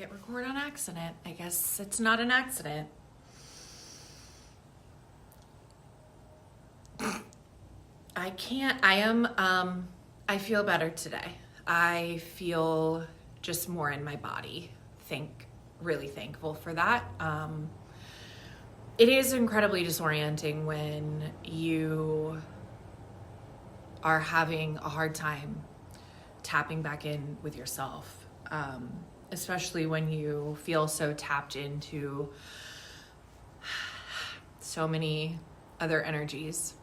hit record on accident. I guess it's not an accident. I feel better today. I feel just more in my body. Really thankful for that. It is incredibly disorienting when you are having a hard time tapping back in with yourself, especially when you feel so tapped into so many other energies.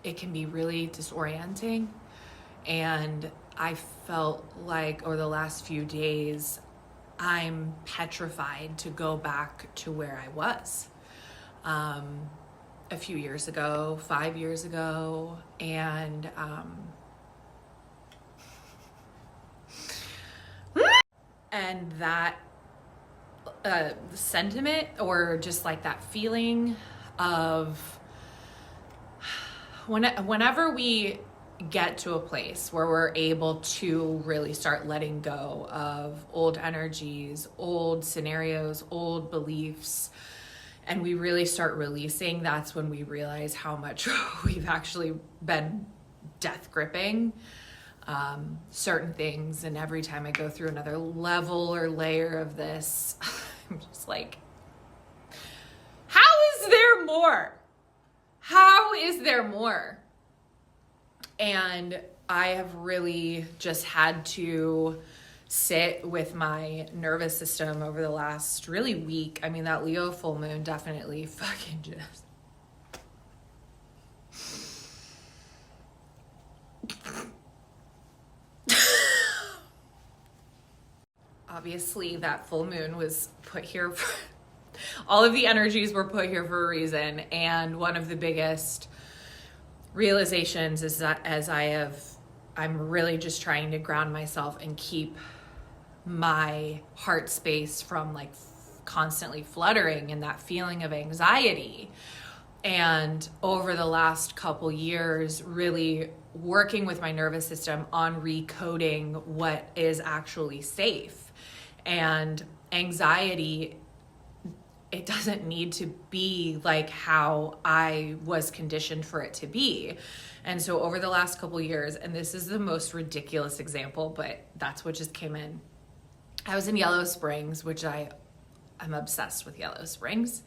It can be really disorienting, and I felt like over the last few days I'm petrified to go back to where I was a few years ago, 5 years ago, and that sentiment, or just like that feeling of whenever we get to a place where we're able to really start letting go of old energies, old scenarios, old beliefs, and we really start releasing, that's when we realize how much we've actually been death gripping certain things. And every time I go through another level or layer of this, I'm just like, how is there more? How is there more? And I have really just had to sit with my nervous system over the last really week. I mean, that Leo full moon definitely fucking just... Obviously, that full moon was put here for... all of the energies were put here for a reason. And one of the biggest realizations is that I'm really just trying to ground myself and keep my heart space from like constantly fluttering and that feeling of anxiety. And over the last couple years, really working with my nervous system on recoding what is actually safe. And anxiety, it doesn't need to be like how I was conditioned for it to be. And so over the last couple years, and this is the most ridiculous example, but that's what just came in. I was in Yellow Springs, which I'm obsessed with Yellow Springs.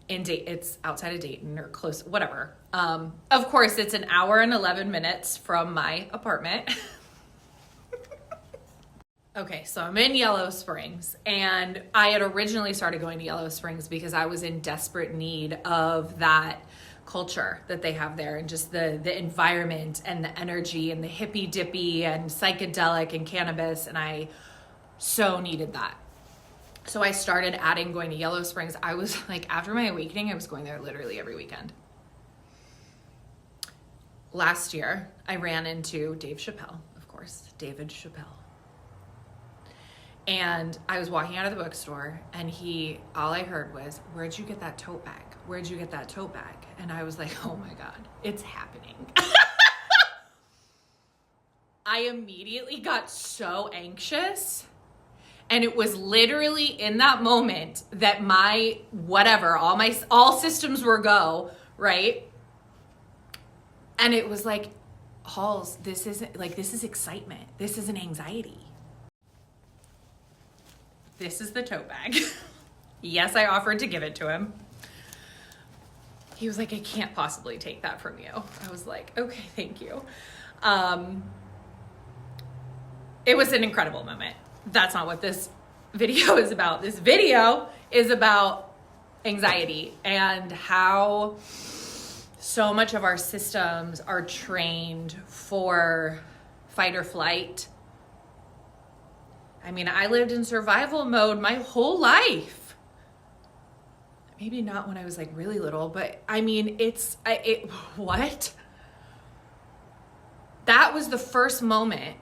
It's outside of Dayton or close, whatever. Of course, it's an hour and 11 minutes from my apartment. Okay, so I'm in Yellow Springs, and I had originally started going to Yellow Springs because I was in desperate need of that culture that they have there, and just the environment and the energy and the hippy dippy and psychedelic and cannabis, and I so needed that. So I started going to Yellow Springs. I was like, after my awakening, I was going there literally every weekend. Last year, I ran into Dave Chappelle, of course, David Chappelle. And I was walking out of the bookstore, and all I heard was, "Where'd you get that tote bag? Where'd you get that tote bag?" And I was like, oh my God, it's happening. I immediately got so anxious. And it was literally in that moment that all systems were go, right? And it was like, Halls, this is excitement. This isn't anxiety. This is the tote bag. Yes, I offered to give it to him. He was like, "I can't possibly take that from you." I was like, okay, thank you. It was an incredible moment. That's not what this video is about. This video is about anxiety and how so much of our systems are trained for fight or flight. I mean, I lived in survival mode my whole life. Maybe not when I was like really little, but I mean, what? That was the first moment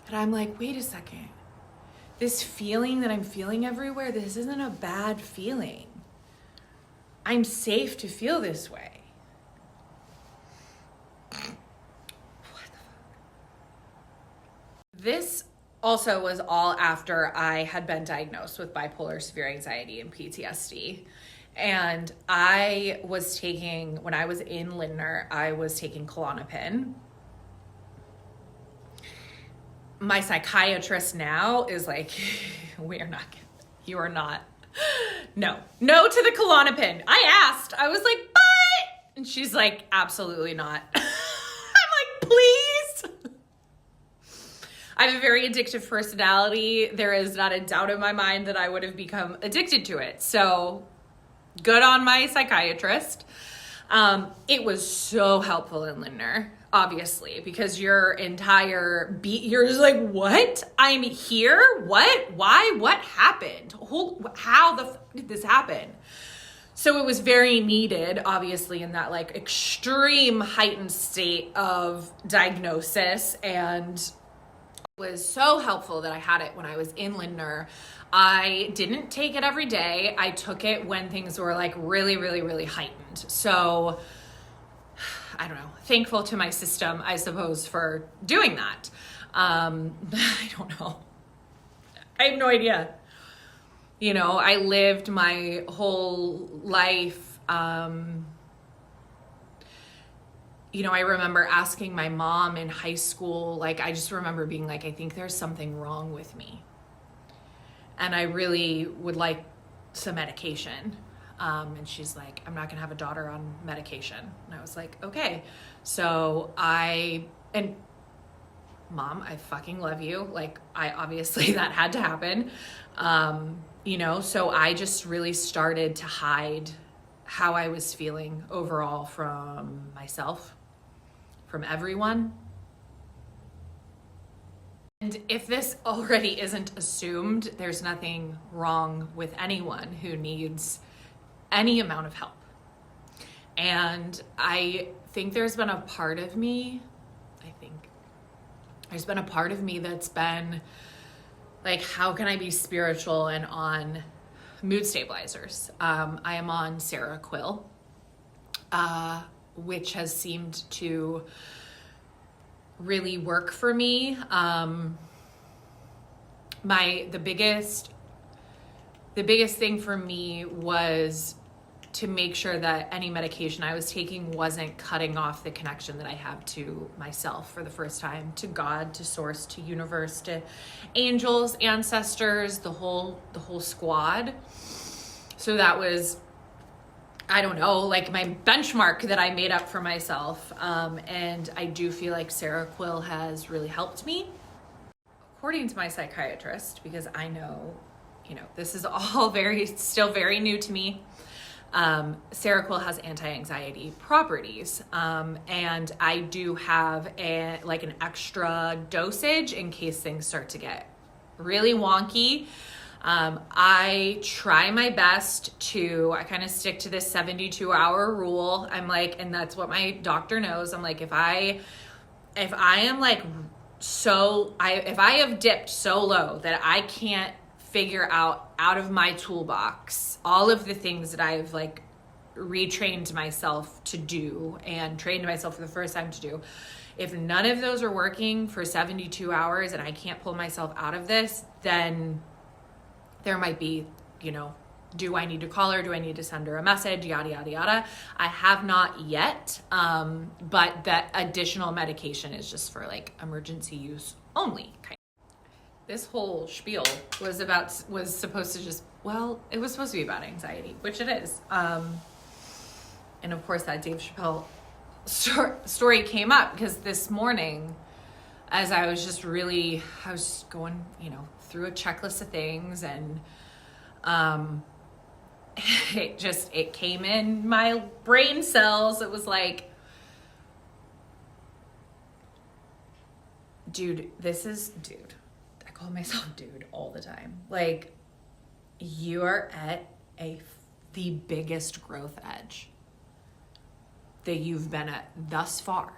that I'm like, wait a second. This feeling that I'm feeling everywhere, this isn't a bad feeling. I'm safe to feel this way. What the fuck? This also was all after I had been diagnosed with bipolar severe anxiety and PTSD. And I was taking, when I was in Lindner, I was taking Klonopin. My psychiatrist now is like, we are not, you are not, no to the Klonopin. I asked, I was like, but, and she's like, absolutely not. I'm like, please. I have a very addictive personality. There is not a doubt in my mind that I would have become addicted to it. So good on my psychiatrist. It was so helpful in Lindner, obviously, because your entire you're just like, what? I'm here? What? Why? What happened? How the did this happen? So it was very needed, obviously, in that like extreme heightened state of diagnosis, and it was so helpful that I had it when I was in Lindner. I didn't take it every day. I took it when things were like really, really, really heightened. So I don't know, thankful to my system, I suppose, for doing that. I don't know. I have no idea. You know, I lived my whole life. You know, I remember asking my mom in high school, like, I just remember being like, I think there's something wrong with me. And I really would like some medication. And she's like, I'm not gonna have a daughter on medication. And I was like, okay. So and Mom, I fucking love you. Like, I obviously that had to happen. You know, so I just really started to hide how I was feeling overall from myself, from everyone. And if this already isn't assumed, there's nothing wrong with anyone who needs any amount of help. And I think there's been a part of me, that's been like, how can I be spiritual and on mood stabilizers? I am on Seroquel, which has seemed to really work for me. The biggest thing for me was to make sure that any medication I was taking wasn't cutting off the connection that I have to myself for the first time, to God, to source, to universe, to angels, ancestors, the whole squad. So that was, I don't know, like my benchmark that I made up for myself. And I do feel like Seroquel has really helped me. According to my psychiatrist, because I know, you know, this is all still very new to me. Seroquel has anti-anxiety properties. And I do have an extra dosage in case things start to get really wonky. I try my best I kind of stick to this 72-hour rule. I'm like, and that's what my doctor knows. I'm like, if I am like, if I have dipped so low that I can't figure out of my toolbox all of the things that I've like retrained myself to do and trained myself for the first time to do, if none of those are working for 72 hours and I can't pull myself out of this, then there might be, you know, do I need to call her? Do I need to send her a message? Yada, yada, yada. I have not yet, but that additional medication is just for like emergency use only. This whole spiel was supposed to just, well, it was supposed to be about anxiety, which it is. And of course that Dave Chappelle story came up because this morning, as I was going, you know, through a checklist of things, and it came in my brain cells. It was like, dude, I call myself dude all the time. Like, you are at the biggest growth edge that you've been at thus far.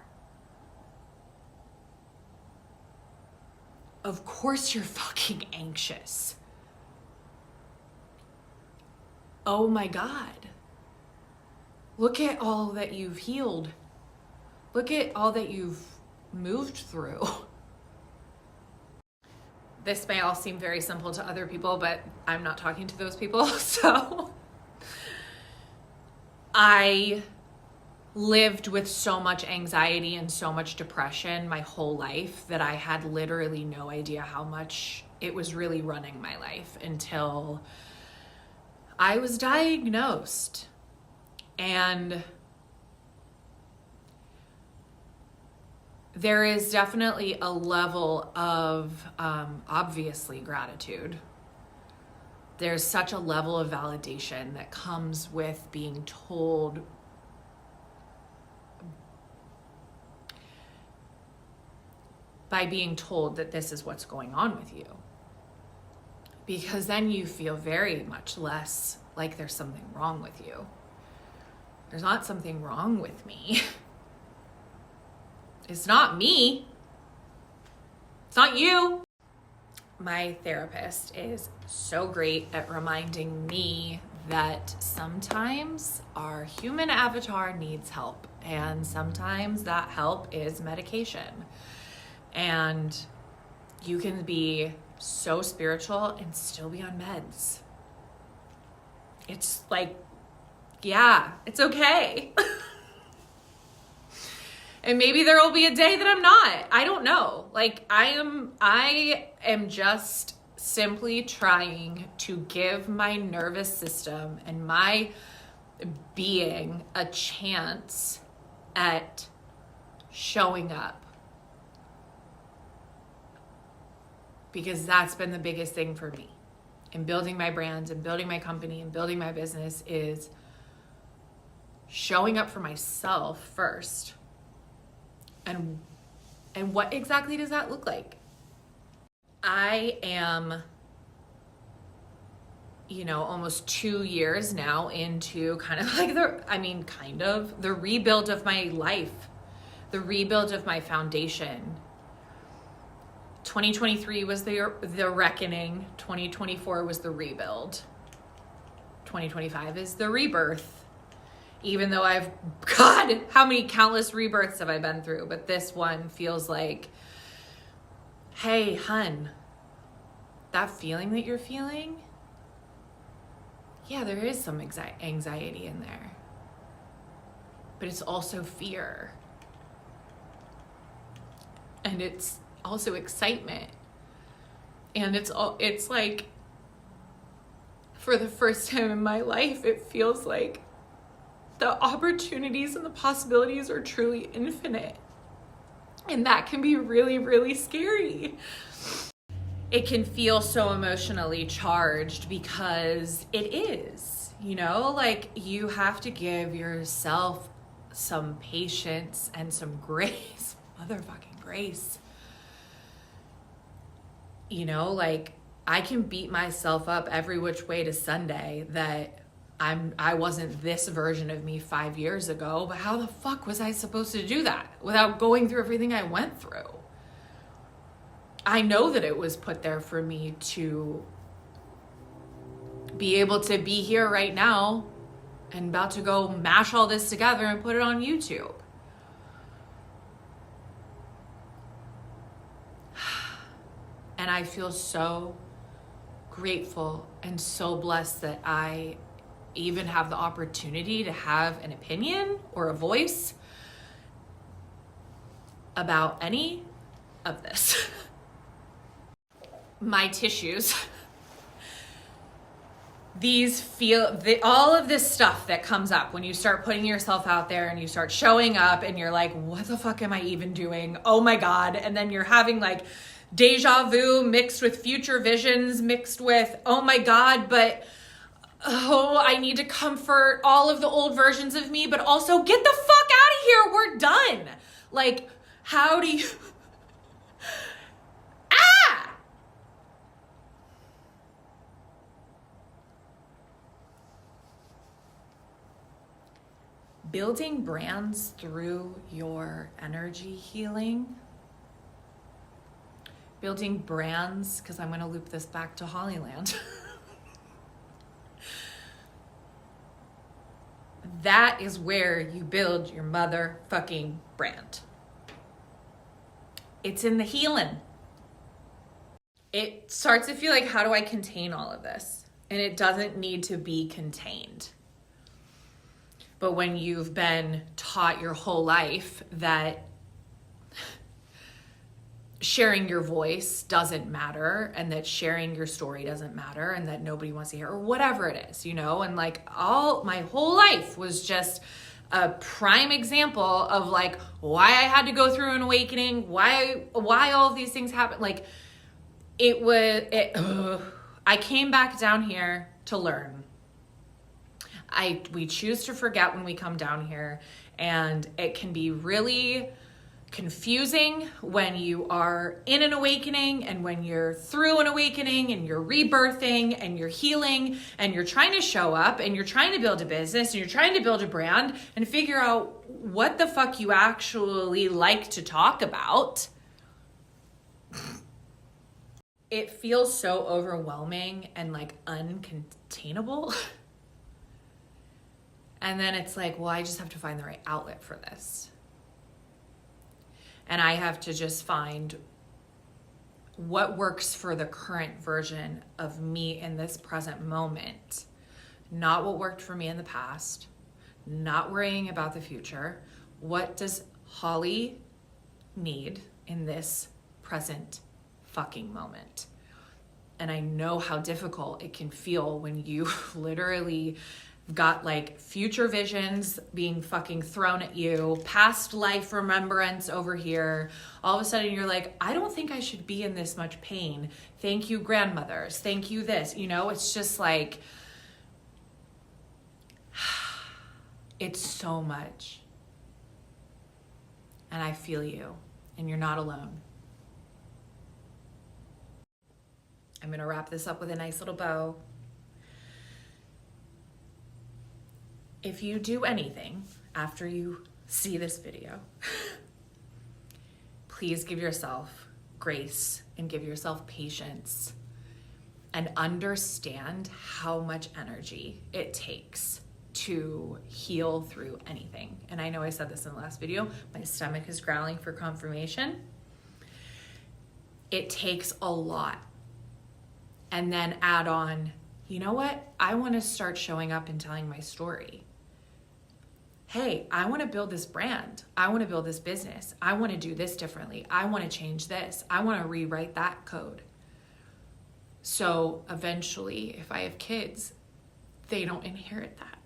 Of course you're fucking anxious. Oh my God. Look at all that you've healed. Look at all that you've moved through. this may all seem very simple to other people, but I'm not talking to those people. So I lived with so much anxiety and so much depression my whole life that I had literally no idea how much it was really running my life until I was diagnosed. And there is definitely a level of, obviously, gratitude. There's such a level of validation that comes with being told that this is what's going on with you. Because then you feel very much less like there's something wrong with you. There's not something wrong with me. It's not me. It's not you. My therapist is so great at reminding me that sometimes our human avatar needs help, and sometimes that help is medication. And you can be so spiritual and still be on meds. It's like, yeah, it's okay. And maybe there will be a day that I'm not. I don't know. Like, I am just simply trying to give my nervous system and my being a chance at showing up. Because that's been the biggest thing for me in building my brand and building my company and building my business, is showing up for myself first. And what exactly does that look like? I am, almost 2 years now into kind of like the rebuild of my life, the rebuild of my foundation. 2023 was the reckoning. 2024 was the rebuild. 2025 is the rebirth. Even though God, how many countless rebirths have I been through? But this one feels like, hey, hun, that feeling that you're feeling, yeah, there is some anxiety in there. But it's also fear. And it's also excitement. And it's like, for the first time in my life, it feels like the opportunities and the possibilities are truly infinite. And that can be really, really scary. It can feel so emotionally charged because it is, like you have to give yourself some patience and some grace, motherfucking grace. Like I can beat myself up every which way to Sunday that I wasn't this version of me 5 years ago, but how the fuck was I supposed to do that without going through everything I went through? I know that it was put there for me to be able to be here right now and about to go mash all this together and put it on YouTube. And I feel so grateful and so blessed that I even have the opportunity to have an opinion or a voice about any of this. My tissues, all of this stuff that comes up when you start putting yourself out there and you start showing up and you're like, what the fuck am I even doing? Oh my God. And then you're having like deja vu mixed with future visions, mixed with, oh my God, but I need to comfort all of the old versions of me, but also get the fuck out of here. We're done. Like, how do you... Building brands through your energy healing. Building brands, because I'm going to loop this back to Hollyland. That is where you build your motherfucking brand. It's in the healing. it starts to feel like, how do I contain all of this? And it doesn't need to be contained. But when you've been taught your whole life that sharing your voice doesn't matter, and that sharing your story doesn't matter, and that nobody wants to hear, or whatever it is, and like all my whole life was just a prime example of like why I had to go through an awakening, why all of these things happen. Like I came back down here to learn. We choose to forget when we come down here, and it can be really confusing when you are in an awakening, and when you're through an awakening, and you're rebirthing, and you're healing, and you're trying to show up, and you're trying to build a business, and you're trying to build a brand, and figure out what the fuck you actually like to talk about. It feels so overwhelming and like uncontainable. And then it's like, well, I just have to find the right outlet for this. And I have to just find what works for the current version of me in this present moment. Not what worked for me in the past. Not worrying about the future. What does Holly need in this present fucking moment? And I know how difficult it can feel when you literally got like future visions being fucking thrown at you, past life remembrance over here. All of a sudden you're like, I don't think I should be in this much pain. Thank you, grandmothers. Thank you, this. It's just like, it's so much. And I feel you, and you're not alone. I'm going to wrap this up with a nice little bow. If you do anything after you see this video, please give yourself grace and give yourself patience, and understand how much energy it takes to heal through anything. And I know I said this in the last video, my stomach is growling for confirmation. It takes a lot. And then add on, you know what? I want to start showing up and telling my story. Hey, I want to build this brand. I want to build this business. I want to do this differently. I want to change this. I want to rewrite that code. So eventually, if I have kids, they don't inherit that.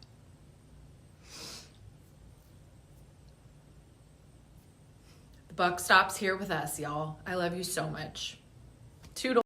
The buck stops here with us, y'all. I love you so much. Toodle.